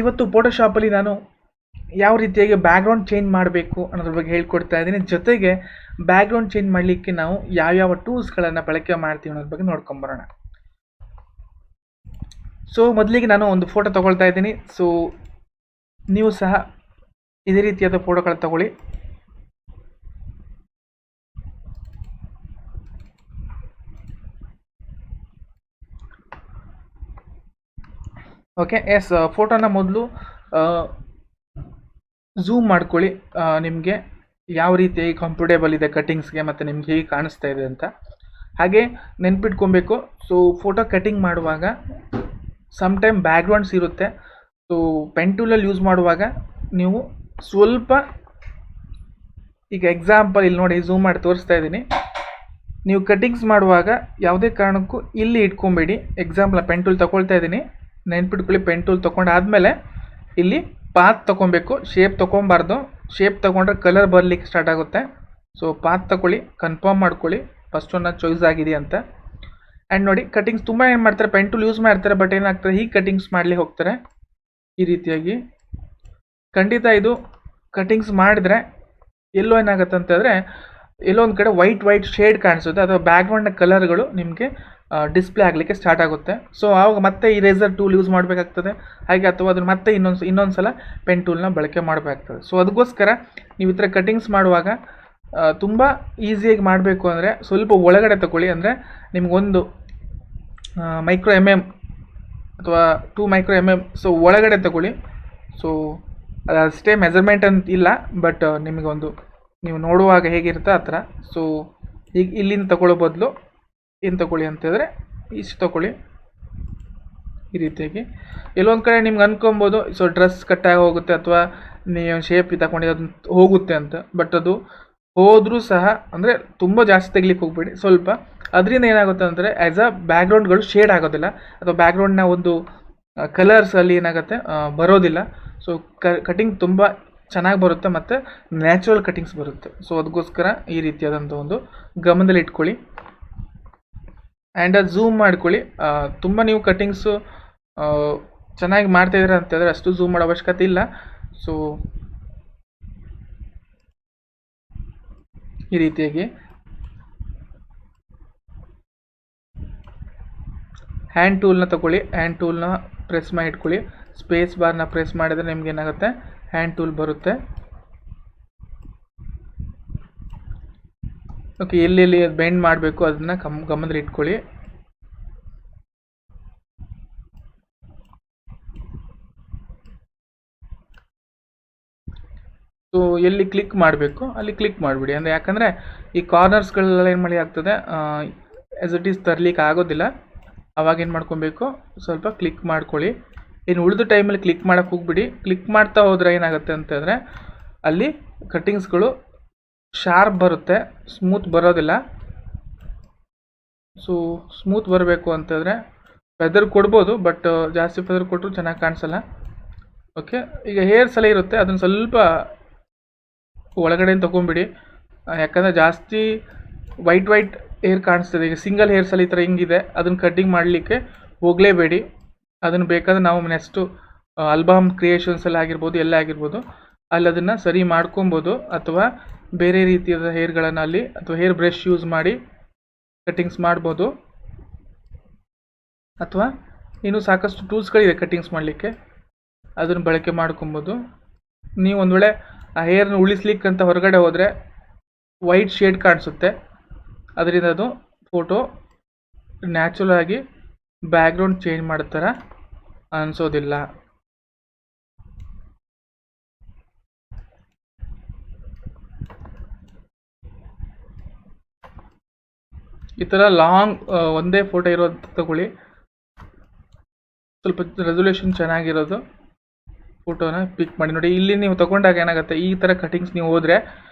ಇವತ್ತು ಫೋಟೋಶಾಪಲ್ಲಿ ನಾನು ಯಾವ ರೀತಿಯಾಗಿ ಬ್ಯಾಕ್ಗ್ರೌಂಡ್ ಚೇಂಜ್ ಮಾಡಬೇಕು ಅನ್ನೋದ್ರ ಬಗ್ಗೆ ಹೇಳ್ಕೊಡ್ತಾ ಇದ್ದೀನಿ. ಜೊತೆಗೆ ಬ್ಯಾಕ್ಗ್ರೌಂಡ್ ಚೇಂಜ್ ಮಾಡಲಿಕ್ಕೆ ನಾವು ಯಾವ್ಯಾವ ಟೂಲ್ಸ್ಗಳನ್ನು ಬಳಕೆ ಮಾಡ್ತೀವಿ ಅನ್ನೋದ್ರ ಬಗ್ಗೆ ನೋಡ್ಕೊಂಬರೋಣ. ಸೊ ಮೊದಲಿಗೆ ನಾನು ಒಂದು ಫೋಟೋ ತಗೊಳ್ತಾ ಇದ್ದೀನಿ. ಸೊ ನೀವು ಸಹ ಇದೇ ರೀತಿಯಾದ ಫೋಟೋಗಳು ತಗೊಳ್ಳಿ. ಓಕೆ, ಎಸ್, ಫೋಟೋನ ಮೊದಲು ಝೂಮ್ ಮಾಡ್ಕೊಳ್ಳಿ. ನಿಮಗೆ ಯಾವ ರೀತಿಯಾಗಿ ಕಂಫರ್ಟೇಬಲ್ ಇದೆ ಕಟ್ಟಿಂಗ್ಸ್ಗೆ ಮತ್ತು ನಿಮ್ಗೆ ಹೇಗೆ ಕಾಣಿಸ್ತಾ ಇದೆ ಅಂತ. ಹಾಗೆ ನೆನ್ಪಿಟ್ಕೊಬೇಕು, ಸೊ ಫೋಟೋ ಕಟ್ಟಿಂಗ್ ಮಾಡುವಾಗ ಸಮ್ಟೈಮ್ ಬ್ಯಾಕ್ಗ್ರೌಂಡ್ಸ್ ಇರುತ್ತೆ. ಸೊ ಪೆನ್ ಟೂಲಲ್ಲಿ ಯೂಸ್ ಮಾಡುವಾಗ ನೀವು ಸ್ವಲ್ಪ, ಈಗ ಎಕ್ಸಾಂಪಲ್ ಇಲ್ಲಿ ನೋಡಿ ಝೂಮ್ ಮಾಡಿ ತೋರಿಸ್ತಾ ಇದ್ದೀನಿ. ನೀವು ಕಟ್ಟಿಂಗ್ಸ್ ಮಾಡುವಾಗ ಯಾವುದೇ ಕಾರಣಕ್ಕೂ ಇಲ್ಲಿ ಇಟ್ಕೊಬೇಡಿ. ಎಕ್ಸಾಂಪಲ್ ಪೆನ್ ಟೂಲ್ ತೊಗೊಳ್ತಾ ಇದ್ದೀನಿ, ನೆನ್ಪಿಟ್ಕೊಳ್ಳಿ. ಪೆನ್ ಟೂಲ್ ತೊಗೊಂಡಾದ್ಮೇಲೆ ಇಲ್ಲಿ ಪಾತ್ ತೊಗೊಬೇಕು, ಶೇಪ್ ತೊಗೊಬಾರ್ದು. ಶೇಪ್ ತೊಗೊಂಡ್ರೆ ಕಲರ್ ಬರಲಿಕ್ಕೆ ಸ್ಟಾರ್ಟ್ ಆಗುತ್ತೆ. ಸೊ ಪಾತ್ ತಗೊಳ್ಳಿ, ಕನ್ಫರ್ಮ್ ಮಾಡ್ಕೊಳ್ಳಿ ಫಸ್ಟ್ ಒನ್ನ ಚಾಯ್ಸ್ ಆಗಿದೆ ಅಂತ. ಆ್ಯಂಡ್ ನೋಡಿ, ಕಟ್ಟಿಂಗ್ಸ್ ತುಂಬ ಏನು ಮಾಡ್ತಾರೆ, ಪೆನ್ ಟೂಲ್ ಯೂಸ್ ಮಾಡ್ತಾರೆ, ಬಟ್ ಏನಾಗ್ತದೆ ಹೀಗೆ ಕಟ್ಟಿಂಗ್ಸ್ ಮಾಡಲಿಕ್ಕೆ ಹೋಗ್ತಾರೆ ಈ ರೀತಿಯಾಗಿ. ಖಂಡಿತ ಇದು ಕಟ್ಟಿಂಗ್ಸ್ ಮಾಡಿದ್ರೆ ಎಲ್ಲೋ ಏನಾಗುತ್ತೆ ಅಂತಂದರೆ, ಎಲ್ಲೋ ಒಂದು ಕಡೆ ವೈಟ್ ಶೇಡ್ ಕಾಣಿಸುತ್ತೆ, ಅಥವಾ ಬ್ಯಾಕ್ಗ್ರೌಂಡ್ನ ಕಲರ್ಗಳು ನಿಮಗೆ ಡಿಸ್ಪ್ಲೇ ಆಗಲಿಕ್ಕೆ ಸ್ಟಾರ್ಟ್ ಆಗುತ್ತೆ. ಸೊ ಆವಾಗ ಮತ್ತೆ ಇರೇಸರ್ ಟೂಲ್ ಯೂಸ್ ಮಾಡಬೇಕಾಗ್ತದೆ, ಹಾಗೆ ಅಥವಾ ಅದನ್ನು ಮತ್ತೆ ಇನ್ನೊಂದು ಸಲ ಪೆನ್ ಟೂಲ್ನ ಬಳಕೆ ಮಾಡಬೇಕಾಗ್ತದೆ. ಸೊ ಅದಕ್ಕೋಸ್ಕರ ನೀವು ಈ ಥರ ಕಟ್ಟಿಂಗ್ಸ್ ಮಾಡುವಾಗ ತುಂಬ ಈಸಿಯಾಗಿ ಮಾಡಬೇಕು ಅಂದರೆ ಸ್ವಲ್ಪ ಒಳಗಡೆ ತಗೊಳ್ಳಿ. ಅಂದರೆ ನಿಮಗೊಂದು ಮೈಕ್ರೋ MM ಅಥವಾ 2 ಮೈಕ್ರೋ MM ಸೊ ಒಳಗಡೆ ತಗೊಳ್ಳಿ. ಸೊ ಅದಷ್ಟೇ ಮೆಜರ್ಮೆಂಟ್ ಅಂತ ಇಲ್ಲ, ಬಟ್ ನಿಮಗೊಂದು ನೀವು ನೋಡುವಾಗ ಹೇಗಿರುತ್ತೆ ಆ ಥರ. ಸೊ ಈಗ ಇಲ್ಲಿಂದ ತಗೊಳ್ಳೋ ಬದಲು ಏನು ತಗೊಳ್ಳಿ ಅಂತಂದರೆ ಇಷ್ಟು ತಗೊಳ್ಳಿ ಈ ರೀತಿಯಾಗಿ. ಎಲ್ಲೊಂದು ಕಡೆ ನಿಮ್ಗೆ ಅನ್ಕೊಬೋದು, ಸೊ ಡ್ರೆಸ್ ಕಟ್ಟಾಗಿ ಹೋಗುತ್ತೆ ಅಥವಾ ನೀವು ಶೇಪ್ ತಗೊಂಡಿದ್ದು ಅದನ್ನ ಹೋಗುತ್ತೆ ಅಂತ. ಬಟ್ ಅದು ಹೋದರೂ ಸಹ ಅಂದರೆ ತುಂಬ ಜಾಸ್ತಿ ತೆಗಿಲಿಕ್ಕೆ ಹೋಗ್ಬೇಡಿ. ಸ್ವಲ್ಪ ಅದರಿಂದ ಏನಾಗುತ್ತೆ ಅಂದರೆ ಆ್ಯಸ್ ಅ ಬ್ಯಾಕ್ಗ್ರೌಂಡ್ಗಳು ಶೇಡ್ ಆಗೋದಿಲ್ಲ, ಅಥವಾ ಬ್ಯಾಕ್ಗ್ರೌಂಡ್ನ ಒಂದು ಕಲರ್ಸಲ್ಲಿ ಏನಾಗುತ್ತೆ ಬರೋದಿಲ್ಲ. ಸೊ ಕಟಿಂಗ್ ತುಂಬ ಚೆನ್ನಾಗಿ ಬರುತ್ತೆ ಮತ್ತು ನ್ಯಾಚುರಲ್ ಕಟಿಂಗ್ಸ್ ಬರುತ್ತೆ. ಸೊ ಅದಕ್ಕೋಸ್ಕರ ಈ ರೀತಿಯಾದಂಥ ಒಂದು ಗಮನದಲ್ಲಿ ಇಟ್ಕೊಳ್ಳಿ. ಆ್ಯಂಡ್ ಅದು ಝೂಮ್ ಮಾಡ್ಕೊಳ್ಳಿ. ತುಂಬ ನೀವು ಕಟ್ಟಿಂಗ್ಸು ಚೆನ್ನಾಗಿ ಮಾಡ್ತಾಯಿದ್ದೀರ ಅಂತಂದರೆ ಅಷ್ಟು ಝೂಮ್ ಮಾಡೋ ಅವಶ್ಯಕತೆ ಇಲ್ಲ. ಸೊ ಈ ರೀತಿಯಾಗಿ ಹ್ಯಾಂಡ್ ಟೂಲ್ನ ತಗೊಳ್ಳಿ. ಹ್ಯಾಂಡ್ ಟೂಲ್ನ ಪ್ರೆಸ್ ಮಾಡಿ ಇಟ್ಕೊಳ್ಳಿ. ಸ್ಪೇಸ್ ಬಾರ್ನ ಪ್ರೆಸ್ ಮಾಡಿದರೆ ನಿಮ್ಗೆ ಏನಾಗುತ್ತೆ, ಹ್ಯಾಂಡ್ ಟೂಲ್ ಬರುತ್ತೆ. ಓಕೆ, ಎಲ್ಲೆಲ್ಲಿ ಅದು ಬೆಂಡ್ ಮಾಡಬೇಕು ಅದನ್ನು ಗಮನದಲ್ಲಿ ಇಟ್ಕೊಳ್ಳಿ. ಸೊ ಎಲ್ಲಿ ಕ್ಲಿಕ್ ಮಾಡಬೇಕು ಅಲ್ಲಿ ಕ್ಲಿಕ್ ಮಾಡಿಬಿಡಿ. ಅಂದರೆ ಯಾಕಂದರೆ ಈ ಕಾರ್ನರ್ಸ್ಗಳೆಲ್ಲ ಏನು ಮಾಡಿ ಆಗ್ತದೆ, ಆ್ಯಸ್ ಇಟ್ ಈಸ್ ತರಲಿಕ್ಕೆ ಆಗೋದಿಲ್ಲ. ಅವಾಗ ಏನು ಮಾಡ್ಕೊಬೇಕು, ಸ್ವಲ್ಪ ಕ್ಲಿಕ್ ಮಾಡ್ಕೊಳ್ಳಿ. ಇನ್ನು ಉಳಿದ ಟೈಮಲ್ಲಿ ಕ್ಲಿಕ್ ಮಾಡೋಕ್ಕೆ ಹೋಗ್ಬಿಡಿ. ಕ್ಲಿಕ್ ಮಾಡ್ತಾ ಹೋದರೆ ಏನಾಗುತ್ತೆ ಅಂತಂದರೆ ಅಲ್ಲಿ ಕಟ್ಟಿಂಗ್ಸ್ಗಳು ಶಾರ್ಪ್ ಬರುತ್ತೆ, ಸ್ಮೂತ್ ಬರೋದಿಲ್ಲ. ಸೊ ಸ್ಮೂತ್ ಬರಬೇಕು ಅಂತಂದರೆ ಫೆದರ್ ಕೊಡ್ಬೋದು, ಬಟ್ ಜಾಸ್ತಿ ಫೆದರ್ ಕೊಟ್ಟರು ಚೆನ್ನಾಗಿ ಕಾಣಿಸಲ್ಲ. ಓಕೆ, ಈಗ ಹೇರ್ಸ್ ಎಲ್ಲ ಇರುತ್ತೆ, ಅದನ್ನು ಸ್ವಲ್ಪ ಒಳಗಡೆ ತೊಗೊಂಬಿಡಿ. ಯಾಕಂದರೆ ಜಾಸ್ತಿ ವೈಟ್ ಹೇರ್ ಕಾಣಿಸ್ತದೆ. ಈಗ ಸಿಂಗಲ್ ಹೇರ್ಸಲ್ಲಿ ಈ ಥರ ಹಿಂಗಿದೆ, ಅದನ್ನು ಕಟ್ಟಿಂಗ್ ಮಾಡಲಿಕ್ಕೆ ಹೋಗಲೇಬೇಡಿ. ಅದನ್ನು ಬೇಕಾದರೆ ನಾವು ನೆಕ್ಸ್ಟು ಆಲ್ಬಮ್ ಕ್ರಿಯೇಷನ್ಸಲ್ಲಿ ಆಗಿರ್ಬೋದು, ಎಲ್ಲ ಆಗಿರ್ಬೋದು, ಅಲ್ಲಿ ಅದನ್ನು ಸರಿ ಮಾಡ್ಕೊಬೋದು. ಅಥವಾ ಬೇರೆ ರೀತಿಯಾದ ಹೇರ್ಗಳನ್ನು ಅಲ್ಲಿ ಅಥವಾ ಹೇರ್ ಬ್ರಷ್ ಯೂಸ್ ಮಾಡಿ ಕಟ್ಟಿಂಗ್ಸ್ ಮಾಡ್ಬೋದು. ಅಥವಾ ಇನ್ನೂ ಸಾಕಷ್ಟು ಟೂಲ್ಸ್ಗಳಿದೆ ಕಟ್ಟಿಂಗ್ಸ್ ಮಾಡಲಿಕ್ಕೆ, ಅದನ್ನು ಬಳಕೆ ಮಾಡ್ಕೊಬೋದು. ನೀವು ಒಂದು ವೇಳೆ ಆ ಹೇರ್ನ ಉಳಿಸ್ಲಿಕ್ಕಂತ ಹೊರಗಡೆ ಹೋದರೆ ವೈಟ್ ಶೇಡ್ ಕಾಣಿಸುತ್ತೆ, ಅದರಿಂದ ಅದು ಫೋಟೋ ನ್ಯಾಚುರಲ್ ಆಗಿ ಬ್ಯಾಕ್ಗ್ರೌಂಡ್ ಚೇಂಜ್ ಮಾಡೋ ಥರ ಅನಿಸೋದಿಲ್ಲ. ಈ ಥರ ಲಾಂಗ್ ಒಂದೇ ಫೋಟೋ ಇರೋದು ತಗೊಳ್ಳಿ, ಸ್ವಲ್ಪ ರೆಸೊಲ್ಯೂಷನ್ ಚೆನ್ನಾಗಿರೋದು ಫೋಟೋನ ಪಿಕ್ ಮಾಡಿ. ನೋಡಿ, ಇಲ್ಲಿ ನೀವು ತಗೊಂಡಾಗ ಏನಾಗುತ್ತೆ, ಈ ಥರ ಕಟಿಂಗ್ಸ್ ನೀವು ಹೋದರೆ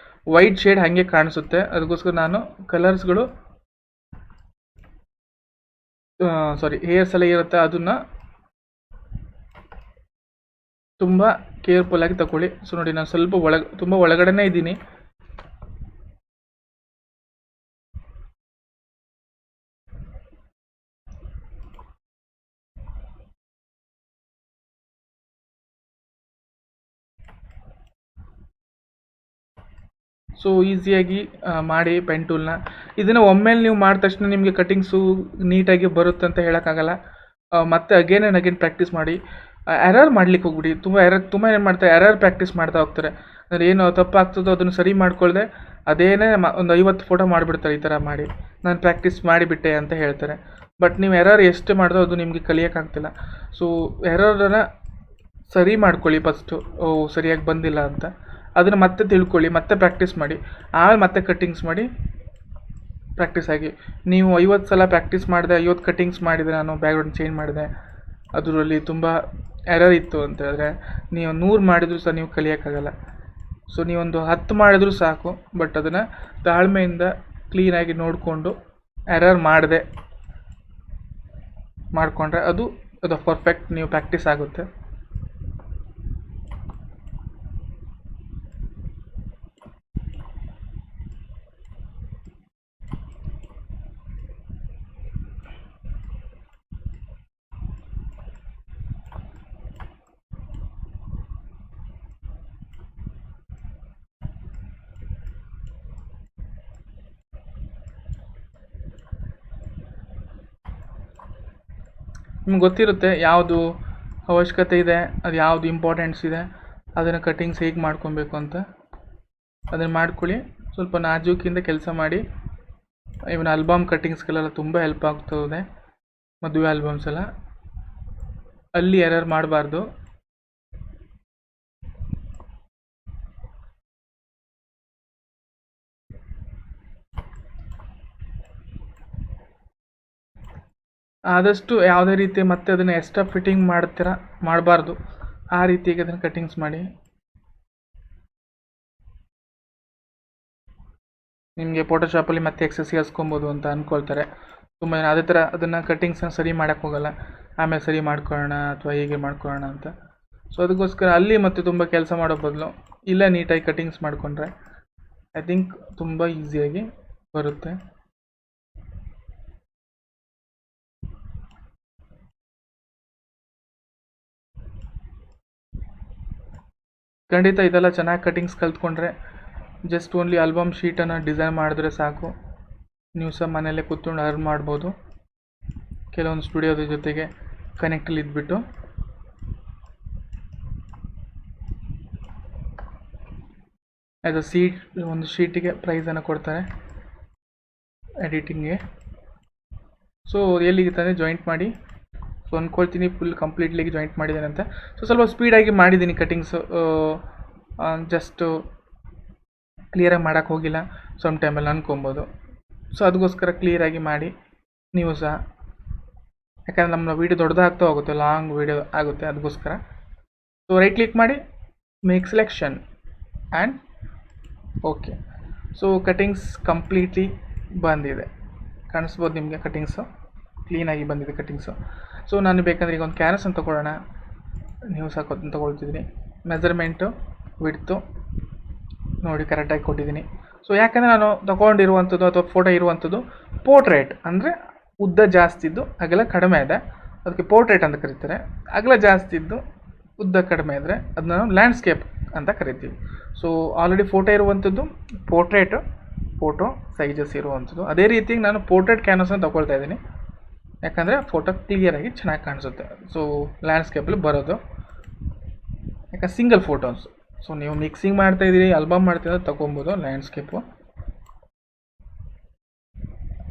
ವೈಟ್ ಶೇಡ್ ಹಾಗೆ ಕಾಣಿಸುತ್ತೆ. ಅದಕ್ಕೋಸ್ಕರ ನಾನು ಕಲರ್ಸ್ಗಳು ಹೇರ್ಸ್ ಎಲ್ಲ ಇರುತ್ತೆ ಅದನ್ನು ತುಂಬ ಕೇರ್ಫುಲ್ಲಾಗಿ ತಗೊಳ್ಳಿ. ಸೊ ನೋಡಿ, ನಾನು ಸ್ವಲ್ಪ ತುಂಬ ಒಳಗಡೆನೇ ಇದ್ದೀನಿ. ಸೊ ಈಸಿಯಾಗಿ ಮಾಡಿ ಪೆನ್ ಟೂಲ್ನ. ಇದನ್ನು ಒಮ್ಮೆಲೆ ನೀವು ಮಾಡಿದ ತಕ್ಷಣ ನಿಮಗೆ ಕಟಿಂಗ್ಸು ನೀಟಾಗಿ ಬರುತ್ತೆ ಅಂತ ಹೇಳೋಕ್ಕಾಗಲ್ಲ. ಮತ್ತೆ ಅಗೇನ್ ಆ್ಯಂಡ್ ಅಗೇನ್ ಪ್ರಾಕ್ಟೀಸ್ ಮಾಡಿ. ಎರರ್ ಮಾಡ್ಲಿಕ್ಕೆ ಹೋಗ್ಬಿಡಿ. ತುಂಬ ಏನು ಮಾಡ್ತಾರೆ, ಎರರ್ ಪ್ರಾಕ್ಟೀಸ್ ಮಾಡ್ತಾ ಹೋಗ್ತಾರೆ. ಅಂದರೆ ಏನು ತಪ್ಪಾಗ್ತದೋ ಅದನ್ನು ಸರಿ ಮಾಡ್ಕೊಳ್ದೆ ಅದೇನೇ ಒಂದು 50 ಫೋಟೋ ಮಾಡಿಬಿಡ್ತಾರೆ. ಈ ಥರ ಮಾಡಿ ನಾನು ಪ್ರಾಕ್ಟೀಸ್ ಮಾಡಿಬಿಟ್ಟೆ ಅಂತ ಹೇಳ್ತಾರೆ. ಬಟ್ ನೀವು ಎರರ್ ಎಷ್ಟು ಮಾಡಿದೋ ಅದು ನಿಮಗೆ ಕಲಿಯೋಕ್ಕಾಗ್ತಿಲ್ಲ. ಸೊ ಎರರನ್ನು ಸರಿ ಮಾಡ್ಕೊಳ್ಳಿ ಫಸ್ಟು. ಸರಿಯಾಗಿ ಬಂದಿಲ್ಲ ಅಂತ ಅದನ್ನು ಮತ್ತೆ ತಿಳ್ಕೊಳ್ಳಿ, ಮತ್ತೆ ಪ್ರಾಕ್ಟೀಸ್ ಮಾಡಿ, ಆಮೇಲೆ ಮತ್ತೆ ಕಟ್ಟಿಂಗ್ಸ್ ಮಾಡಿ ಪ್ರಾಕ್ಟೀಸ್ ಆಗಿ. ನೀವು 50 ಸಲ ಪ್ರಾಕ್ಟೀಸ್ ಮಾಡಿದೆ, 50 ಕಟ್ಟಿಂಗ್ಸ್ ಮಾಡಿದೆ, ನಾನು ಬ್ಯಾಕ್ಗ್ರೌಂಡ್ ಚೇಂಜ್ ಮಾಡಿದೆ, ಅದರಲ್ಲಿ ತುಂಬ ಎರರ್ ಇತ್ತು ಅಂತ ಹೇಳಿದ್ರೆ ನೀವು 100 ಮಾಡಿದರೂ ಸಹ ನೀವು ಕಲಿಯೋಕ್ಕಾಗಲ್ಲ. ಸೊ ನೀವೊಂದು 10 ಮಾಡಿದ್ರೂ ಸಾಕು. ಬಟ್ ಅದನ್ನು ತಾಳ್ಮೆಯಿಂದ ಕ್ಲೀನಾಗಿ ನೋಡಿಕೊಂಡು ಎರರ್ ಮಾಡದೆ ಮಾಡಿಕೊಂಡ್ರೆ ಅದು ಪರ್ಫೆಕ್ಟ್ ನೀವು ಪ್ರಾಕ್ಟೀಸ್ ಆಗುತ್ತೆ. ನಿಮ್ಗೆ ಗೊತ್ತಿರುತ್ತೆ ಯಾವುದು ಅವಶ್ಯಕತೆ ಇದೆ, ಅದು ಯಾವುದು ಇಂಪಾರ್ಟೆನ್ಸ್ ಇದೆ, ಅದನ್ನು ಕಟ್ಟಿಂಗ್ಸ್ ಹೇಗೆ ಮಾಡ್ಕೊಬೇಕು ಅಂತ. ಅದನ್ನು ಮಾಡ್ಕೊಳ್ಳಿ. ಸ್ವಲ್ಪ ನಾಜೂಕಿಂದ ಕೆಲಸ ಮಾಡಿ. ಇವನ್ ಆಲ್ಬಮ್ ಕಟ್ಟಿಂಗ್ಸ್ಗಳೆಲ್ಲ ತುಂಬ ಹೆಲ್ಪ್ ಆಗ್ತದೆ. ಮದುವೆ ಆಲ್ಬಮ್ಸ್ ಎಲ್ಲ ಅಲ್ಲಿ ಎರರ್ ಮಾಡಬಾರ್ದು. ಆದಷ್ಟು ಯಾವುದೇ ರೀತಿ ಮತ್ತೆ ಅದನ್ನು ಎಕ್ಸ್ಟ್ರಾ ಫಿಟ್ಟಿಂಗ್ ಮಾಡಬಾರ್ದು. ಆ ರೀತಿಯಾಗಿ ಅದನ್ನು ಕಟ್ಟಿಂಗ್ಸ್ ಮಾಡಿ. ನಿಮಗೆ ಫೋಟೋಶಾಪಲ್ಲಿ ಮತ್ತೆ ಎಕ್ಸಸ್ ಹಸ್ಕೊಬೋದು ಅಂತ ಅಂದ್ಕೊಳ್ತಾರೆ ತುಂಬ ಜನ. ಅದೇ ಥರ ಅದನ್ನು ಕಟ್ಟಿಂಗ್ಸನ್ನ ಸರಿ ಮಾಡೋಕ್ಕೆ ಹೋಗಲ್ಲ, ಆಮೇಲೆ ಸರಿ ಮಾಡ್ಕೊಳ್ಳೋಣ ಅಥವಾ ಹೀಗೆ ಮಾಡ್ಕೊಳ್ಳೋಣ ಅಂತ. ಸೊ ಅದಕ್ಕೋಸ್ಕರ ಅಲ್ಲಿ ಮತ್ತೆ ತುಂಬ ಕೆಲಸ ಮಾಡೋ ಬದಲು ಇಲ್ಲೇ ನೀಟಾಗಿ ಕಟ್ಟಿಂಗ್ಸ್ ಮಾಡಿಕೊಂಡ್ರೆ ಐ ಥಿಂಕ್ ತುಂಬ ಈಸಿಯಾಗಿ ಬರುತ್ತೆ. ಖಂಡಿತ ಇದೆಲ್ಲ ಚೆನ್ನಾಗಿ ಕಟ್ಟಿಂಗ್ಸ್ ಕಲ್ತ್ಕೊಂಡ್ರೆ ಜಸ್ಟ್ ಓನ್ಲಿ ಆಲ್ಬಮ್ ಶೀಟನ್ನು ಡಿಸೈನ್ ಮಾಡಿದ್ರೆ ಸಾಕು. ನೀವು ಸಹ ಮನೆಯಲ್ಲೇ ಕೂತ್ಕೊಂಡು ಅರ್ನ್ ಮಾಡ್ಬೋದು. ಕೆಲವೊಂದು ಸ್ಟುಡಿಯೋದ ಜೊತೆಗೆ ಕನೆಕ್ಟಲ್ಲಿ ಇದ್ಬಿಟ್ಟು. ಆ್ಯಸ್ ಅ ಒಂದು ಶೀಟಿಗೆ ಪ್ರೈಸನ್ನು ಕೊಡ್ತಾರೆ ಎಡಿಟಿಂಗ್ಗೆ. ಸೊ ಎಲ್ಲಿಗೆ ತಂದರೆ ಜಾಯಿಂಟ್ ಮಾಡಿ. ಸೊ ಅಂದ್ಕೊಳ್ತೀನಿ ಫುಲ್ ಕಂಪ್ಲೀಟ್ಲಿಗೆ ಜಾಯಿಂಟ್ ಮಾಡಿದ್ದೇನೆ ಅಂತ. ಸೊ ಸ್ವಲ್ಪ ಸ್ಪೀಡಾಗಿ ಮಾಡಿದ್ದೀನಿ ಕಟ್ಟಿಂಗ್ಸು, ಜಸ್ಟು ಕ್ಲಿಯರಾಗಿ ಮಾಡೋಕ್ಕೆ ಹೋಗಿಲ್ಲ ಸಮ್ ಟೈಮಲ್ಲಿ ಅಂದ್ಕೊಬೋದು. ಸೊ ಅದಕ್ಕೋಸ್ಕರ ಕ್ಲಿಯರಾಗಿ ಮಾಡಿ ನೀವು ಸಹ, ಯಾಕಂದರೆ ನಮ್ಮ ವೀಡಿಯೋ ದೊಡ್ಡದಾಗ್ತಾ ಹೋಗುತ್ತೆ, ಲಾಂಗ್ ವೀಡಿಯೋ ಆಗುತ್ತೆ. ಅದಕ್ಕೋಸ್ಕರ ಸೊ ರೈಟ್ ಕ್ಲಿಕ್ ಮಾಡಿ, make selection and okay. So cuttings completely ಬಂದಿದೆ, ಕಾಣಿಸ್ಬೋದು ನಿಮಗೆ. ಕಟ್ಟಿಂಗ್ಸು ಕ್ಲೀನಾಗಿ ಬಂದಿದೆ ಕಟ್ಟಿಂಗ್ಸು. ಸೊ ನಾನು ಬೇಕಂದರೆ ಈಗ ಒಂದು ಕ್ಯಾನ್ವಸನ್ನು ತೊಗೊಳ್ಳೋಣ. ನೀವು ಸಹ ತೊಗೊಳ್ತಿದ್ದೀನಿ. ಮೆಜರ್ಮೆಂಟು ವಿಡ್ತು ನೋಡಿ ಕರೆಕ್ಟಾಗಿ ಕೊಟ್ಟಿದ್ದೀನಿ. ಸೊ ಯಾಕಂದರೆ ನಾನು ತೊಗೊಂಡಿರುವಂಥದ್ದು ಅಥವಾ ಫೋಟೋ ಇರುವಂಥದ್ದು ಪೋರ್ಟ್ರೇಟ್, ಅಂದರೆ ಉದ್ದ ಜಾಸ್ತಿ ಇದ್ದು ಅಗಲ ಕಡಿಮೆ ಇದೆ, ಅದಕ್ಕೆ ಪೋರ್ಟ್ರೇಟ್ ಅಂತ ಕರೀತಾರೆ. ಅಗಲ ಜಾಸ್ತಿ ಇದ್ದು ಉದ್ದ ಕಡಿಮೆ ಇದ್ದರೆ ಅದನ್ನ ನಾವು ಲ್ಯಾಂಡ್ಸ್ಕೇಪ್ ಅಂತ ಕರಿತೀವಿ. ಸೊ ಆಲ್ರೆಡಿ ಫೋಟೋ ಇರುವಂಥದ್ದು ಪೋರ್ಟ್ರೇಟು, ಫೋಟೋ ಸೈಜಸ್ ಇರುವಂಥದ್ದು. ಅದೇ ರೀತಿ ನಾನು ಪೋರ್ಟ್ರೇಟ್ ಕ್ಯಾನ್ವಸನ್ನು ತೊಗೊಳ್ತಾ ಇದ್ದೀನಿ, ಯಾಕಂದರೆ ಫೋಟೋ ಕ್ಲಿಯರಾಗಿ ಚೆನ್ನಾಗಿ ಕಾಣಿಸುತ್ತೆ. ಸೊ ಲ್ಯಾಂಡ್ಸ್ಕೇಪಲ್ಲಿ ಬರೋದು, ಯಾಕಂದ್ರೆ ಸಿಂಗಲ್ ಫೋಟೋಸ್. ಸೊ ನೀವು ಮಿಕ್ಸಿಂಗ್ ಮಾಡ್ತಾಯಿದ್ದೀರಿ, ಆಲ್ಬಮ್ ಮಾಡ್ತಿದ್ರೆ ತೊಗೊಬೋದು ಲ್ಯಾಂಡ್ಸ್ಕೇಪು.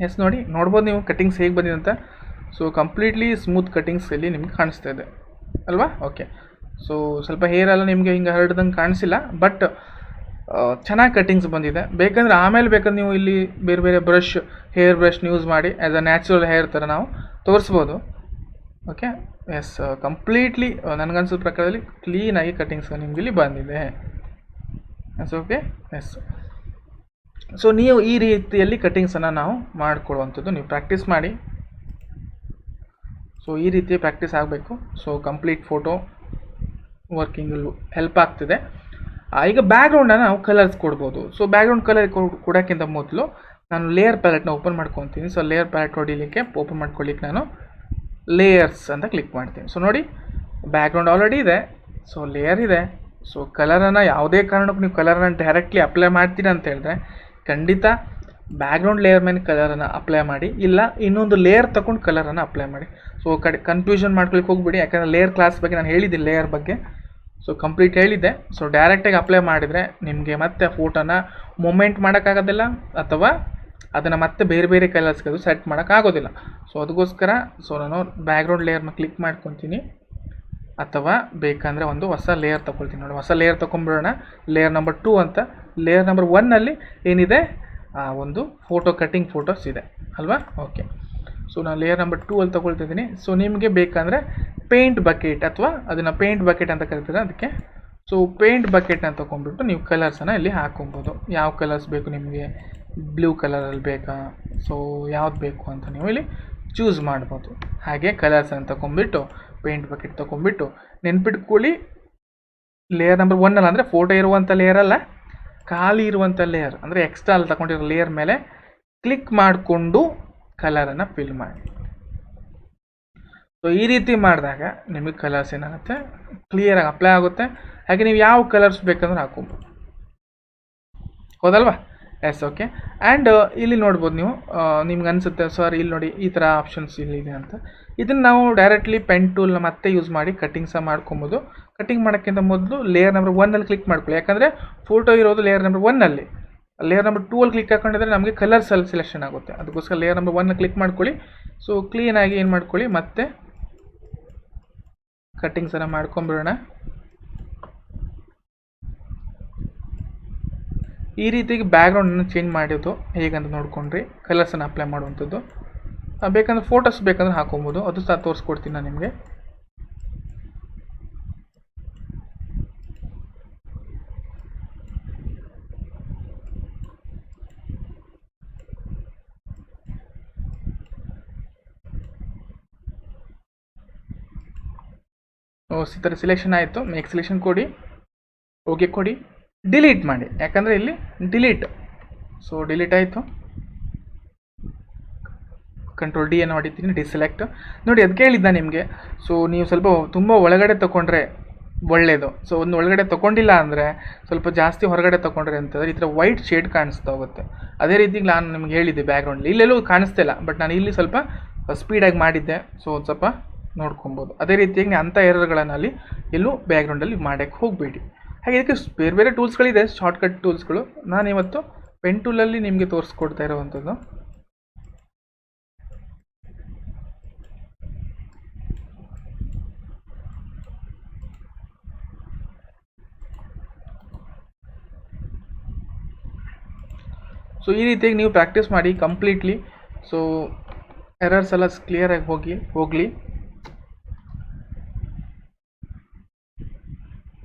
ಎಸ್ ನೋಡ್ಬೋದು ನೀವು ಕಟ್ಟಿಂಗ್ಸ್ ಹೇಗೆ ಬಂದಿದೆ ಅಂತ. ಸೊ ಕಂಪ್ಲೀಟ್ಲಿ ಸ್ಮೂತ್ ಕಟ್ಟಿಂಗ್ಸ್ ಇಲ್ಲಿ ನಿಮ್ಗೆ ಕಾಣಿಸ್ತಾ ಇದೆ ಅಲ್ವಾ? ಓಕೆ. ಸೊ ಸ್ವಲ್ಪ ಹೇರ್ ಎಲ್ಲ ನಿಮಗೆ ಹಿಂಗೆ ಹರಡ್ದಂಗೆ ಕಾಣಿಸಿಲ್ಲ, ಬಟ್ ಚೆನ್ನಾಗಿ ಕಟ್ಟಿಂಗ್ಸ್ ಬಂದಿದೆ. ಬೇಕಂದರೆ ಆಮೇಲೆ ಬೇಕಾದ್ರೆ ನೀವು ಇಲ್ಲಿ ಬೇರೆ ಬೇರೆ ಹೇರ್ ಬ್ರಷ್ನ ಯೂಸ್ ಮಾಡಿ ಆ್ಯಸ್ ಅ ನ್ಯಾಚುರಲ್ ಹೇರ್ ಥರ ನಾವು ತೋರಿಸ್ಬೋದು. ಓಕೆ. ಎಸ್, ಕಂಪ್ಲೀಟ್ಲಿ ನನಗನ್ಸಿದ ಪ್ರಕಾರದಲ್ಲಿ ಕ್ಲೀನಾಗಿ ಕಟ್ಟಿಂಗ್ಸ್ ನಿಮ್ಗೆ ಇಲ್ಲಿ ಬಂದಿದೆ. S, okay. ಎಸ್, ಸೊ ನೀವು ಈ ರೀತಿಯಲ್ಲಿ ಕಟ್ಟಿಂಗ್ಸನ್ನು ನಾವು ಮಾಡಿಕೊಡುವಂಥದ್ದು, ನೀವು ಪ್ರಾಕ್ಟೀಸ್ ಮಾಡಿ. ಸೊ ಈ ರೀತಿ ಪ್ರಾಕ್ಟೀಸ್ ಆಗಬೇಕು. ಸೊ ಕಂಪ್ಲೀಟ್ ಫೋಟೋ ವರ್ಕಿಂಗಲ್ಲೂ ಹೆಲ್ಪ್ ಆಗ್ತಿದೆ. ಈಗ ಬ್ಯಾಕ್ಗ್ರೌಂಡನ್ನು ನಾವು ಕಲರ್ಸ್ ಕೊಡ್ಬೋದು. ಸೊ ಬ್ಯಾಕ್ಗ್ರೌಂಡ್ ಕಲರ್ ಕೊಡೋಕ್ಕಿಂತ ಮೊದಲು ನಾನು ಲೇಯರ್ ಪ್ಯಾಲೆಟ್ನ ಓಪನ್ ಮಾಡ್ಕೊತೀನಿ. ಸೊ ಲೇಯರ್ ಪ್ಯಾಲೆಟ್ ಹೊಡಿಲಿಕ್ಕೆ ಓಪನ್ ಮಾಡ್ಕೊಳ್ಳಿಕ್ಕೆ ನಾನು ಲೇಯರ್ಸ್ ಅಂತ ಕ್ಲಿಕ್ ಮಾಡ್ತೀನಿ. ಸೊ ನೋಡಿ ಬ್ಯಾಕ್ಗ್ರೌಂಡ್ ಆಲ್ರೆಡಿ ಇದೆ, ಸೊ ಲೇಯರ್ ಇದೆ, ಸೊ ಕಲರನ್ನು ಯಾವುದೇ ಕಾರಣಕ್ಕೂ ನೀವು ಕಲರನ್ನು ಡೈರೆಕ್ಟ್ಲಿ ಅಪ್ಲೈ ಮಾಡ್ತೀರಾ ಅಂತ ಹೇಳಿದ್ರೆ ಖಂಡಿತ ಬ್ಯಾಕ್ಗ್ರೌಂಡ್ ಲೇಯರ್ ಮೇಲೆ ಕಲರನ್ನು ಅಪ್ಲೈ ಮಾಡಿ, ಇಲ್ಲ ಇನ್ನೊಂದು ಲೇಯರ್ ತೊಗೊಂಡು ಕಲರನ್ನು ಅಪ್ಲೈ ಮಾಡಿ. ಸೊ ಕನ್ಫ್ಯೂಷನ್ ಮಾಡ್ಕೊಳಿಕ್ಕೆ ಹೋಗ್ಬಿಡಿ, ಯಾಕಂದರೆ ಲೇಯರ್ ಕ್ಲಾಸ್ ಬಗ್ಗೆ ನಾನು ಹೇಳಿದ್ದೀನಿ, ಲೇಯರ್ ಬಗ್ಗೆ ಸೊ ಕಂಪ್ಲೀಟ್ ಹೇಳಿದ್ದೆ. ಸೊ ಡೈರೆಕ್ಟಾಗಿ ಅಪ್ಲೈ ಮಾಡಿದರೆ ನಿಮಗೆ ಮತ್ತೆ ಫೋಟೋನ ಮೂಮೆಂಟ್ ಮಾಡೋಕ್ಕಾಗೋದಿಲ್ಲ, ಅಥವಾ ಅದನ್ನು ಮತ್ತೆ ಬೇರೆ ಬೇರೆ ಕಲರ್ಸ್ಗೆ ಅದು ಸೆಟ್ ಮಾಡೋಕ್ಕಾಗೋದಿಲ್ಲ. ಸೊ ಅದಕ್ಕೋಸ್ಕರ ನಾನು ಬ್ಯಾಕ್ಗ್ರೌಂಡ್ ಲೇಯರ್ನ ಕ್ಲಿಕ್ ಮಾಡ್ಕೊತೀನಿ, ಅಥವಾ ಬೇಕಂದರೆ ಒಂದು ಹೊಸ ಲೇಯರ್ ತೊಗೊಳ್ತೀನಿ. ನೋಡಿ, ಹೊಸ ಲೇಯರ್ ತೊಗೊಂಬಿಡೋಣ. ಲೇಯರ್ ನಂಬರ್ 2 ಅಂತ. ಲೇಯರ್ ನಂಬರ್ 1ನಲ್ಲಿ ಏನಿದೆ, ಒಂದು ಫೋಟೋ ಕಟ್ಟಿಂಗ್ ಫೋಟೋಸ್ ಇದೆ ಅಲ್ವಾ. ಓಕೆ, ಸೊ ನಾನು ಲೇಯರ್ ನಂಬರ್ 2 ಅಲ್ಲಿ ತೊಗೊಳ್ತಿದ್ದೀನಿ. ಸೊ ನಿಮಗೆ ಬೇಕಂದರೆ ಪೇಂಟ್ ಬಕೆಟ್, ಅಥವಾ ಅದನ್ನು ಪೇಂಟ್ ಬಕೆಟ್ ಅಂತ ಕರಿತೀರ ಅದಕ್ಕೆ. ಸೊ ಪೇಂಟ್ ಬಕೆಟ್ನ ತೊಗೊಂಡ್ಬಿಟ್ಟು ನೀವು ಕಲರ್ಸನ್ನು ಇಲ್ಲಿ ಹಾಕೊಬೋದು. ಯಾವ ಕಲರ್ಸ್ ಬೇಕು ನಿಮಗೆ, ಬ್ಲೂ ಕಲರಲ್ಲಿ ಬೇಕಾ, ಸೊ ಯಾವ್ದು ಬೇಕು ಅಂತ ನೀವು ಇಲ್ಲಿ ಚೂಸ್ ಮಾಡ್ಬೋದು. ಹಾಗೆ ಕಲರ್ಸನ್ನು ತೊಗೊಂಡ್ಬಿಟ್ಟು ಪೇಂಟ್ ಬಕೆಟ್ ತೊಗೊಂಡ್ಬಿಟ್ಟು ನೆನ್ಪಿಟ್ಕೊಳ್ಳಿ, ಲೇಯರ್ ನಂಬರ್ 1 ಅಂದರೆ ಫೋಟೋ ಇರುವಂಥ ಲೇಯರ್ ಅಲ್ಲ, ಖಾಲಿ ಇರುವಂಥ ಲೇಯರ್, ಅಂದರೆ ಎಕ್ಸ್ಟ್ರಾ ಅಲ್ಲಿ ತಗೊಂಡಿರೋ ಲೇಯರ್ ಮೇಲೆ ಕ್ಲಿಕ್ ಮಾಡಿಕೊಂಡು ಕಲರನ್ನು ಫಿಲ್ ಮಾಡಿ. ಸೊ ಈ ರೀತಿ ಮಾಡಿದಾಗ ನಿಮಗೆ ಕಲರ್ಸ್ ಏನಾಗುತ್ತೆ, ಕ್ಲಿಯರಾಗಿ ಅಪ್ಲೈ ಆಗುತ್ತೆ. ಹಾಗೆ ನೀವು ಯಾವ ಕಲರ್ಸ್ ಬೇಕಂದ್ರೆ ಹಾಕೊಬೋದು, ಹೌದಲ್ವಾ. S, okay. ಆ್ಯಂಡ್ ಇಲ್ಲಿ ನೋಡ್ಬೋದು ನೀವು, ನಿಮ್ಗೆ ಅನಿಸುತ್ತೆ ಸರ್ ಇಲ್ಲಿ ನೋಡಿ ಈ ಥರ ಆಪ್ಷನ್ಸ್ ಇಲ್ಲಿದೆ ಅಂತ. ಇದನ್ನು ನಾವು ಡೈರೆಕ್ಟ್ಲಿ ಪೆನ್ ಟೂಲ್ನ ಮತ್ತೆ ಯೂಸ್ ಮಾಡಿ ಕಟ್ಟಿಂಗ್ ಸಹ ಮಾಡ್ಕೊಬೋದು. ಕಟ್ಟಿಂಗ್ ಮಾಡೋಕ್ಕಿಂತ ಮೊದಲು ಲೇಯರ್ ನಂಬರ್ 1 ಕ್ಲಿಕ್ ಮಾಡ್ಕೊಳ್ಳಿ, ಯಾಕಂದರೆ ಫೋಟೋ ಇರೋದು layer number 1. Layer number 2 click ಹಾಕೊಂಡಿದ್ರೆ ನಮಗೆ ಕಲರ್ಸ್ ಅಲ್ಲಿ ಸೆಲೆಕ್ಷನ್ ಆಗುತ್ತೆ. ಅದಕ್ಕೋಸ್ಕರ ಲೇಯರ್ ನಂಬರ್ 1 ಕ್ಲಿಕ್ ಮಾಡ್ಕೊಳ್ಳಿ. ಸೊ ಕ್ಲೀನಾಗಿ ಏನು ಮಾಡ್ಕೊಳ್ಳಿ, ಮತ್ತೆ ಕಟ್ಟಿಂಗ್ಸನ್ನು ಮಾಡ್ಕೊಂಬಿಡೋಣ. ಈ ರೀತಿಗೆ ಬ್ಯಾಕ್ಗ್ರೌಂಡನ್ನು ಚೇಂಜ್ ಮಾಡೋದು ಹೇಗಂತ ನೋಡ್ಕೊಂಡ್ರಿ, ಕಲರ್ಸನ್ನು ಅಪ್ಲೈ ಮಾಡುವಂಥದ್ದು. ಬೇಕಂದ್ರೆ ಫೋಟೋಸ್ ಬೇಕಂದ್ರೆ ಹಾಕೊಬೋದು, ಅದು ಸಹ ತೋರಿಸ್ಕೊಡ್ತೀನಿ ನಾನು ನಿಮಗೆ. ಈ ಥರ ಸಿಲೆಕ್ಷನ್ ಆಯಿತು. ನೆಕ್ಸ್ಟ್ ಸೆಲೆಕ್ಷನ್ ಕೊಡಿ, ಓಕೆ ಕೊಡಿ, ಡಿಲೀಟ್ ಮಾಡಿ, ಯಾಕಂದರೆ ಇಲ್ಲಿ ಡಿಲೀಟ್. ಸೊ ಡಿಲೀಟ್ ಆಯಿತು. ಕಂಟ್ರೋಲ್ ಡಿ ಅನ್ನು ಹೊಡಿತೀನಿ, ಡಿಸೆಲೆಕ್ಟ್. ನೋಡಿ ಅದಕ್ಕೆ ಹೇಳಿದ್ದ ನಿಮಗೆ, ಸೊ ನೀವು ಸ್ವಲ್ಪ ತುಂಬ ಒಳಗಡೆ ತೊಗೊಂಡ್ರೆ ಒಳ್ಳೆಯದು. ಸೊ ಒಂದು ಒಳಗಡೆ ತೊಗೊಂಡಿಲ್ಲ ಅಂದರೆ ಸ್ವಲ್ಪ ಜಾಸ್ತಿ ಹೊರಗಡೆ ತೊಗೊಂಡ್ರೆ ಅಂತಂದರೆ ಈ ಥರ ವೈಟ್ ಶೇಡ್ ಕಾಣಿಸ್ತಾ ಹೋಗುತ್ತೆ. ಅದೇ ರೀತಿ ನಾನು ನಿಮ್ಗೆ ಹೇಳಿದ್ದೆ ಬ್ಯಾಕ್ಗ್ರೌಂಡ್ ಇಲ್ಲೆಲ್ಲೂ ಕಾಣಿಸ್ತಾ ಇಲ್ಲ, ಬಟ್ ನಾನು ಇಲ್ಲಿ ಸ್ವಲ್ಪ ಸ್ಪೀಡಾಗಿ ಮಾಡಿದ್ದೆ. ಸೊ ಒಂದು ಸ್ವಲ್ಪ ನೋಡ್ಕೊಬೋದು. ಅದೇ ರೀತಿಯಾಗಿ ಅಂಥ ಎರರ್ಗಳನ್ನು ಅಲ್ಲಿ ಎಲ್ಲೂ ಬ್ಯಾಕ್ಗ್ರೌಂಡಲ್ಲಿ ಮಾಡೋಕ್ಕೆ ಹೋಗಬೇಡಿ. ಹಾಗೆ ಇದಕ್ಕೆ ಬೇರೆ ಬೇರೆ ಟೂಲ್ಸ್ಗಳಿದೆ, ಶಾರ್ಟ್ಕಟ್ ಟೂಲ್ಸ್ಗಳು. ನಾನಿವತ್ತು ಪೆನ್ ಟೂಲಲ್ಲಿ ನಿಮಗೆ ತೋರಿಸ್ಕೊಡ್ತಾ ಇರೋವಂಥದ್ದು. ಸೊ ಈ ರೀತಿಯಾಗಿ ನೀವು ಪ್ರಾಕ್ಟೀಸ್ ಮಾಡಿ ಕಂಪ್ಲೀಟ್ಲಿ. ಸೊ ಎರರ್ಸ್ ಎಲ್ಲ ಕ್ಲಿಯರಾಗಿ ಹೋಗಲಿ.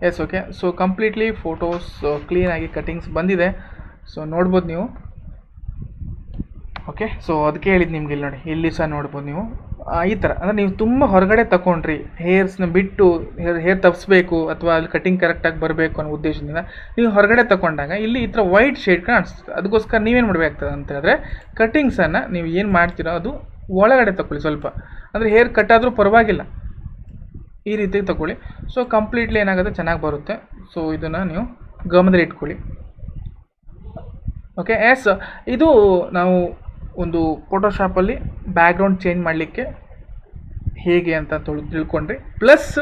Yes, okay. So completely photos ಕ್ಲೀನಾಗಿ ಕಟ್ಟಿಂಗ್ಸ್ ಬಂದಿದೆ. ಸೊ ನೋಡ್ಬೋದು ನೀವು. ಓಕೆ, ಸೊ ಅದಕ್ಕೆ ಹೇಳಿದ್ದು ನಿಮ್ಗೆ ಇಲ್ಲಿ ನೋಡಿ, ಇಲ್ಲಿ ಸಹ ನೋಡ್ಬೋದು ನೀವು. ಈ ಥರ ಅಂದರೆ ನೀವು ತುಂಬ ಹೊರಗಡೆ ತಗೊಂಡ್ರಿ, ಹೇರ್ಸ್ನ ಬಿಟ್ಟು ಹೇರ್ ತಪ್ಪಿಸ್ಬೇಕು ಅಥವಾ ಅಲ್ಲಿ ಕಟ್ಟಿಂಗ್ ಕರೆಕ್ಟಾಗಿ ಬರಬೇಕು ಅನ್ನೋ ಉದ್ದೇಶದಿಂದ ನೀವು ಹೊರಗಡೆ ತಗೊಂಡಾಗ ಇಲ್ಲಿ ಈ ಥರ ವೈಟ್ ಶೇಡ್ ಕಾಣಿಸ್ತದೆ. ಅದಕ್ಕೋಸ್ಕರ ನೀವೇನು ಮಾಡಬೇಕಾಗ್ತದೆ ಅಂತ ಹೇಳಿದ್ರೆ, ಕಟ್ಟಿಂಗ್ಸನ್ನು ನೀವು ಏನು ಮಾಡ್ತೀರೋ ಅದು ಒಳಗಡೆ ತಗೊಳ್ಳಿ ಸ್ವಲ್ಪ. ಅಂದರೆ ಹೇರ್ ಕಟ್ಟಾದರೂ ಪರವಾಗಿಲ್ಲ, ಈ ರೀತಿ ತಗೊಳ್ಳಿ. ಸೊ ಕಂಪ್ಲೀಟ್ಲಿ ಏನಾಗುತ್ತೆ, ಚೆನ್ನಾಗಿ ಬರುತ್ತೆ. ಸೊ ಇದನ್ನು ನೀವು ಗಮನದಲ್ಲಿ ಇಟ್ಕೊಳ್ಳಿ. Okay, yes. ಇದು ನಾವು ಒಂದು ಫೋಟೋಶಾಪಲ್ಲಿ ಬ್ಯಾಕ್ಗ್ರೌಂಡ್ ಚೇಂಜ್ ಮಾಡಲಿಕ್ಕೆ ಹೇಗೆ ಅಂತ ತಿಳ್ಕೊಂಡ್ರಿ. ಪ್ಲಸ್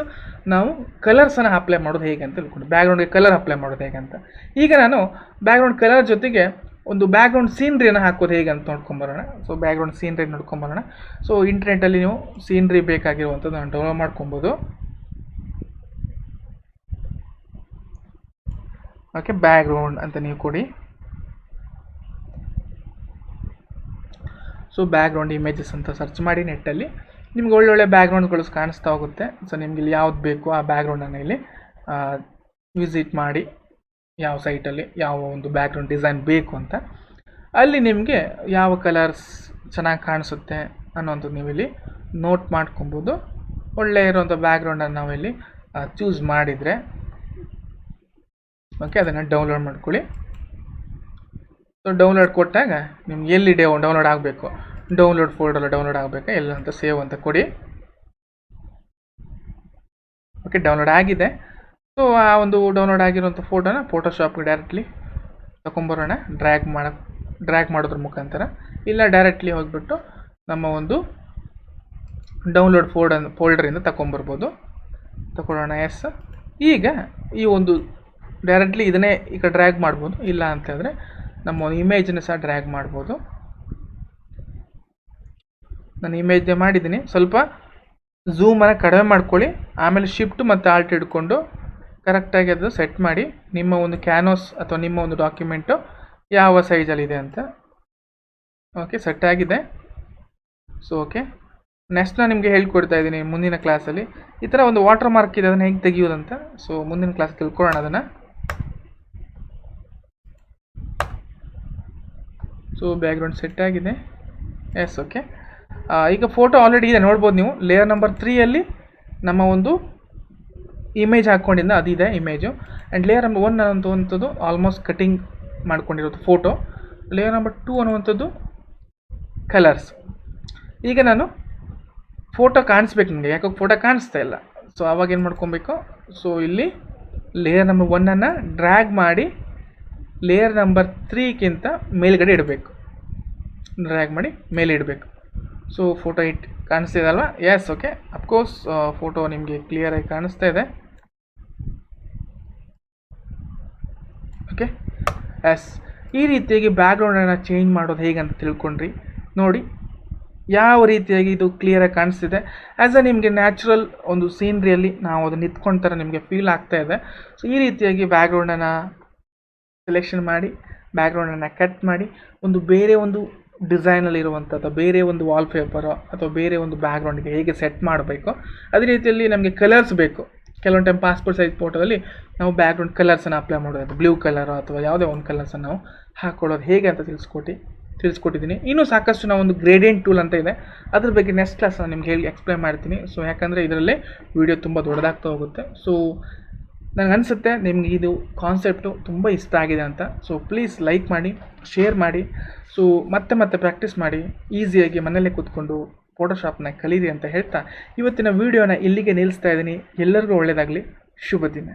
ನಾವು ಕಲರ್ಸನ್ನು ಅಪ್ಲೈ ಮಾಡೋದು ಹೇಗೆ ಅಂತ ತಿಳ್ಕೊಂಡ್ರಿ, ಬ್ಯಾಕ್ಗ್ರೌಂಡ್ಗೆ ಕಲರ್ ಅಪ್ಲೈ ಮಾಡೋದು ಹೇಗೆ ಅಂತ. ಈಗ ನಾನು ಬ್ಯಾಕ್ಗ್ರೌಂಡ್ ಕಲರ್ ಜೊತೆಗೆ ಒಂದು ಬ್ಯಾಕ್ಗ್ರೌಂಡ್ ಸೀನ್ರಿಯನ್ನು ಹಾಕೋದು ಹೇಗೆ ಅಂತ ನೋಡ್ಕೊಂಬರೋಣ. ಸೊ ಬ್ಯಾಕ್ಗ್ರೌಂಡ್ ಸೀನ್ರಿ ನೋಡ್ಕೊಂಬರೋಣ. ಸೊ ಇಂಟರ್ನೆಟ್ಟಲ್ಲಿ ನೀವು ಸೀನ್ರಿ ಬೇಕಾಗಿರುವಂಥದ್ದು ನಾನು ಡೌನ್ಲೋಡ್ ಮಾಡ್ಕೊಬೋದು. ಓಕೆ, ಬ್ಯಾಕ್ಗ್ರೌಂಡ್ ಅಂತ ನೀವು ಕೊಡಿ. ಸೊ ಬ್ಯಾಕ್ಗ್ರೌಂಡ್ ಇಮೇಜಸ್ ಅಂತ ಸರ್ಚ್ ಮಾಡಿ ನೆಟ್ಟಲ್ಲಿ, ನಿಮ್ಗೆ ಒಳ್ಳೊಳ್ಳೆ ಬ್ಯಾಕ್ಗ್ರೌಂಡ್ಗಳು ಕಾಣಿಸ್ತಾ ಹೋಗುತ್ತೆ. ಸೊ ನಿಮ್ಗೆ ಇಲ್ಲಿ ಯಾವ್ದು ಬೇಕು ಆ ಬ್ಯಾಕ್ಗ್ರೌಂಡನ್ನು ಇಲ್ಲಿ ವಿಸಿಟ್ ಮಾಡಿ, ಯಾವ ಸೈಟಲ್ಲಿ ಯಾವ ಒಂದು ಬ್ಯಾಕ್ಗ್ರೌಂಡ್ ಡಿಸೈನ್ ಬೇಕು ಅಂತ, ಅಲ್ಲಿ ನಿಮಗೆ ಯಾವ ಕಲರ್ಸ್ ಚೆನ್ನಾಗಿ ಕಾಣಿಸುತ್ತೆ ಅನ್ನೋಂಥದ್ದು ನೀವು ಇಲ್ಲಿ ನೋಟ್ ಮಾಡ್ಕೊಬೋದು. ಒಳ್ಳೆ ಇರೋಂಥ ಬ್ಯಾಕ್ಗ್ರೌಂಡನ್ನು ನಾವಿಲ್ಲಿ ಚೂಸ್ ಮಾಡಿದರೆ ಓಕೆ, ಅದನ್ನು ಡೌನ್ಲೋಡ್ ಮಾಡ್ಕೊಳ್ಳಿ. ಸೊ ಡೌನ್ಲೋಡ್ ಕೊಟ್ಟಾಗ ನಿಮ್ಗೆ ಎಲ್ಲಿ ಡೌನ್ಲೋಡ್ ಆಗಬೇಕು, ಡೌನ್ಲೋಡ್ ಫೋಲ್ಡರ್ ಡೌನ್ಲೋಡ್ ಆಗಬೇಕು, ಎಲ್ಲ ಅಂತ ಸೇವ್ ಅಂತ ಕೊಡಿ. ಓಕೆ, ಡೌನ್ಲೋಡ್ ಆಗಿದೆ. ಸೊ ಆ ಒಂದು ಡೌನ್ಲೋಡ್ ಆಗಿರುವಂಥ ಫೋಟೋನ ಫೋಟೋಶಾಪ್ಗೆ ಡೈರೆಕ್ಟ್ಲಿ ತಗೊಂಬರೋಣ, ಡ್ರ್ಯಾಗ್ ಮಾಡೋದ್ರ ಮುಖಾಂತರ, ಇಲ್ಲ ಡೈರೆಕ್ಟ್ಲಿ ಹೋಗಿಬಿಟ್ಟು ನಮ್ಮ ಒಂದು ಡೌನ್ಲೋಡ್ ಫೋಲ್ಡರಿಂದ ತಗೊಂಬರ್ಬೋದು. ತಗೊಳ್ಳೋಣ. ಎಸ್. ಈಗ ಈ ಒಂದು ಡೈರೆಕ್ಟ್ಲಿ ಇದನ್ನೇ ಈಗ ಡ್ರ್ಯಾಗ್ ಮಾಡ್ಬೋದು, ಇಲ್ಲ ಅಂತಂದರೆ ನಮ್ಮ ಒಂದು ಇಮೇಜನ್ನು ಸಹ ಡ್ರ್ಯಾಗ್ ಮಾಡ್ಬೋದು. ನಾನು ಇಮೇಜ್ನೇ ಮಾಡಿದ್ದೀನಿ. ಸ್ವಲ್ಪ ಝೂಮನ್ನು ಕಡಿಮೆ ಮಾಡ್ಕೊಳ್ಳಿ, ಆಮೇಲೆ ಶಿಫ್ಟ್ ಮತ್ತು ಆಲ್ಟ್ ಹಿಡ್ಕೊಂಡು ಕರೆಕ್ಟಾಗಿ ಅದು ಸೆಟ್ ಮಾಡಿ ನಿಮ್ಮ ಒಂದು ಕ್ಯಾನ್ವಾಸ್ ಅಥವಾ ನಿಮ್ಮ ಒಂದು ಡಾಕ್ಯುಮೆಂಟು ಯಾವ ಸೈಜಲ್ಲಿದೆ ಅಂತ. ಓಕೆ, ಸೆಟ್ ಆಗಿದೆ. ಸೊ ಓಕೆ, ನೆಕ್ಸ್ಟ್ ನಾನು ನಿಮಗೆ ಹೇಳ್ಕೊಡ್ತಾ ಇದ್ದೀನಿ ಮುಂದಿನ ಕ್ಲಾಸಲ್ಲಿ. ಈ ಥರ ಒಂದು ವಾಟರ್ ಮಾರ್ಕ್ ಇದೆ, ಅದನ್ನು ಹೇಗೆ ತೆಗೆಯೋದಂತ. ಸೊ ಮುಂದಿನ ಕ್ಲಾಸ್ ತಿಳ್ಕೊಳ್ಳೋಣ ಅದನ್ನು. ಸೊ ಬ್ಯಾಕ್ಗ್ರೌಂಡ್ ಸೆಟ್ ಆಗಿದೆ. ಎಸ್. ಓಕೆ, ಈಗ ಫೋಟೋ ಆಲ್ರೆಡಿ ಇದೆ ನೋಡ್ಬೋದು ನೀವು. ಲೇಯರ್ ನಂಬರ್ 3ಯಲ್ಲಿ ನಮ್ಮ ಒಂದು ಇಮೇಜ್ ಹಾಕ್ಕೊಂಡಿದ್ದ ಅದಿದೆ ಇಮೇಜು. ಆ್ಯಂಡ್ ಲೇಯರ್ ನಂಬರ್ 1 ಅನ್ನುವಂಥದ್ದು ಆಲ್ಮೋಸ್ಟ್ ಕಟಿಂಗ್ ಮಾಡ್ಕೊಂಡಿರೋದು ಫೋಟೋ. ಲೇಯರ್ ನಂಬರ್ 2 ಅನ್ನುವಂಥದ್ದು ಕಲರ್ಸ್. ಈಗ ನಾನು ಫೋಟೋ ಕಾಣಿಸ್ಬೇಕು ನನಗೆ, ಯಾಕೆ ಫೋಟೋ ಕಾಣಿಸ್ತಾ ಇಲ್ಲ. ಸೊ ಆವಾಗ ಏನು ಮಾಡ್ಕೊಬೇಕು, ಸೊ ಇಲ್ಲಿ ಲೇಯರ್ ನಂಬರ್ 1ಅನ್ನು ಡ್ರ್ಯಾಗ್ ಮಾಡಿ ಲೇಯರ್ ನಂಬರ್ 3ಗಿಂತ ಮೇಲ್ಗಡೆ ಇಡಬೇಕು. ಡ್ರ್ಯಾಗ್ ಮಾಡಿ ಮೇಲೆ ಇಡಬೇಕು. ಸೊ ಫೋಟೋ ಕಾಣಿಸ್ತಿದೆ ಅಲ್ವಾ? ಎಸ್. ಓಕೆ, ಅಫ್ಕೋರ್ಸ್ ಫೋಟೋ ನಿಮಗೆ ಕ್ಲಿಯರಾಗಿ ಕಾಣಿಸ್ತಾ ಇದೆ. Okay, yes. ಈ ರೀತಿಯಾಗಿ ಬ್ಯಾಕ್ಗ್ರೌಂಡನ್ನು ಚೇಂಜ್ ಮಾಡೋದು ಹೇಗೆ ಅಂತ ತಿಳ್ಕೊಂಡ್ರಿ. ನೋಡಿ ಯಾವ ರೀತಿಯಾಗಿ ಇದು ಕ್ಲಿಯರಾಗಿ ಕಾಣಿಸ್ತಿದೆ. ಆ್ಯಸ್ ಅ ನಿಮಗೆ ನ್ಯಾಚುರಲ್ ಒಂದು ಸೀನ್ರಿಯಲ್ಲಿ ನಾವು ಅದು ನಿಂತ್ಕೊಂಡ ಥರ ನಿಮಗೆ ಫೀಲ್ ಆಗ್ತಾ ಇದೆ. ಸೊ ಈ ರೀತಿಯಾಗಿ ಬ್ಯಾಕ್ಗ್ರೌಂಡನ್ನು ಸೆಲೆಕ್ಷನ್ ಮಾಡಿ, ಬ್ಯಾಕ್ಗ್ರೌಂಡನ್ನು ಕಟ್ ಮಾಡಿ, ಬೇರೆ ಒಂದು ಡಿಸೈನಲ್ಲಿರುವಂಥದ್ದು ಬೇರೆ ಒಂದು ವಾಲ್ಪೇಪರೋ ಅಥವಾ ಬೇರೆ ಒಂದು ಬ್ಯಾಕ್ಗ್ರೌಂಡ್ಗೆ ಹೇಗೆ ಸೆಟ್ ಮಾಡಬೇಕು, ಅದೇ ರೀತಿಯಲ್ಲಿ ನಮಗೆ ಕಲರ್ಸ್ ಬೇಕು. ಕೆಲವೊಂದು ಟೈಮ್ ಪಾಸ್ಪೋರ್ಟ್ ಸೈಜ್ ಫೋಟೋದಲ್ಲಿ ನಾವು ಬ್ಯಾಕ್ಗ್ರೌಂಡ್ ಕಲರ್ಸನ್ನು ಅಪ್ಲೈ ಮಾಡೋದು, ಬ್ಲೂ ಕಲರು ಅಥವಾ ಯಾವುದೇ ಒಂದು ಕಲರ್ಸನ್ನು ನಾವು ಹಾಕ್ಕೊಳ್ಳೋದು ಹೇಗೆ ಅಂತ ತಿಳಿಸ್ಕೊಟ್ಟಿದ್ದೀನಿ. ಇನ್ನೂ ಸಾಕಷ್ಟು ನಾವು ಒಂದು ಗ್ರೇಡಿಯಂಟ್ ಟೂಲ್ ಅಂತ ಇದೆ, ಅದ್ರ ಬಗ್ಗೆ ನೆಕ್ಸ್ಟ್ ಕ್ಲಾಸ್ ನಾನು ನಿಮ್ಗೆ ಹೇಳಿ ಎಕ್ಸ್ಪ್ಲೈನ್ ಮಾಡ್ತೀನಿ. ಸೊ ಯಾಕಂದರೆ ಇದರಲ್ಲೇ ವಿಡಿಯೋ ತುಂಬ ದೊಡ್ಡದಾಗ್ತಾ ಹೋಗುತ್ತೆ. ಸೊ ನನಗನ್ಸುತ್ತೆ ನಿಮ್ಗೆ ಇದು ಕಾನ್ಸೆಪ್ಟು ತುಂಬ ಇಷ್ಟ ಆಗಿದೆ ಅಂತ. ಸೊ ಪ್ಲೀಸ್ ಲೈಕ್ ಮಾಡಿ, ಶೇರ್ ಮಾಡಿ. ಸೊ ಮತ್ತೆ ಪ್ರಾಕ್ಟೀಸ್ ಮಾಡಿ, ಈಸಿಯಾಗಿ ಮನೆಯಲ್ಲೇ ಕೂತ್ಕೊಂಡು ಫೋಟೋಶಾಪ್ನ ಕಲೀರಿ ಅಂತ ಹೇಳ್ತಾ ಇವತ್ತಿನ ವೀಡಿಯೋನ ಇಲ್ಲಿಗೆ ನಿಲ್ಲಿಸ್ತಾ ಇದ್ದೀನಿ. ಎಲ್ಲರಿಗೂ ಒಳ್ಳೆಯದಾಗಲಿ. ಶುಭ ದಿನ.